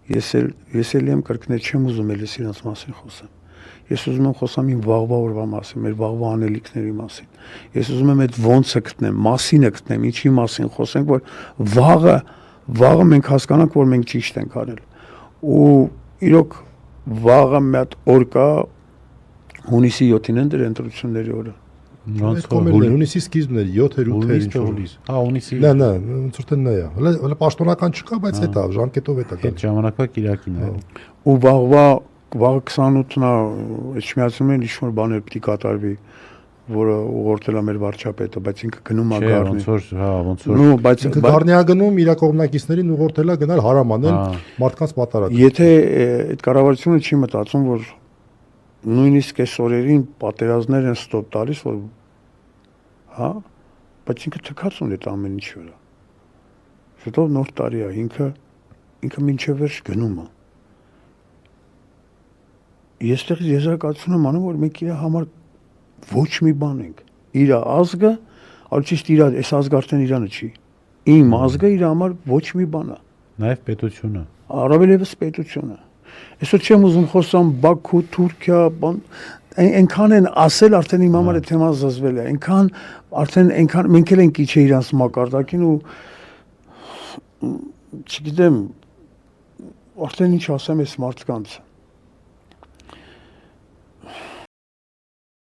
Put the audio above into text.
ես էլ եմ կրկնել չեմ ուզում էլի իրենց մասին խոսեմ։ Ես ուզում եմ խոսամ իմ վաղվա օրվա մասին, մեր վաղվա անելիքների մասին։ Ես ուզում եմ այդ ոնցը գտնեմ, մասինը գտնեմ, ինչի մասին խոսենք, որ վաղը մենք հասկանանք, որ մենք ճիշտ ենք արել։ Ու իրոք վաղը մի հատ օր կա, հունիսի 7-ին են դեր ընտրությունների օրը։ Հունիսի սկիզբն էր 7-8 հուլիս։ Հունիսի։ Նա, ոնց որ նա է։ Հələ պաշտոնական չկա, բայց հետա ժամկետով հետա։ Այդ ժամանակվա Կիրակին է։ Ու վաղը 28-ն է, իջմիացում են ինչ-որ բաներ պիտի կատարվի, որը ուղղորդել է մեր վարչապետը, բայց ինքը գնում է Գառնի։ Ոնց որ։ Նու, բայց ինքը Գառնի է գնում իր կողմնակիցներին ուղղորդել է գնալ հարամանել մարդկանց պատարակ։ Եթե այդ կառավարությունը չի մտածում, որ նույնիսկ այս օրերին պատերազմներ են ստոպ տալիս, որ հա, բայց ինքը թքած ունի այդ ամեն ինչի վրա։ Շուտով նոր տարի է, ինքը մինչև վերջ գնում է։ Ես տեղից եզրակացություն եմ անում, որ մենք իր համար ոչ մի բան ենք։ Իր ազգը, ճիշտ իր այս ազգը արդեն իրանը չի։ Իմ ազգը իր համար ոչ մի բան է։ Նաև պետությունը։ Առավել եւս պետությունը։ Այսօր չեմ ուզում խոսամ Բաքու, Թուրքիա, բան, այնքան են ասել արդեն իմ համար է թեման զզվել է։ Այնքան մենք էլ ենք իջե իրանց մակարդակին ու չգիտեմ արդեն ինչ ասեմ այս մարդկանց։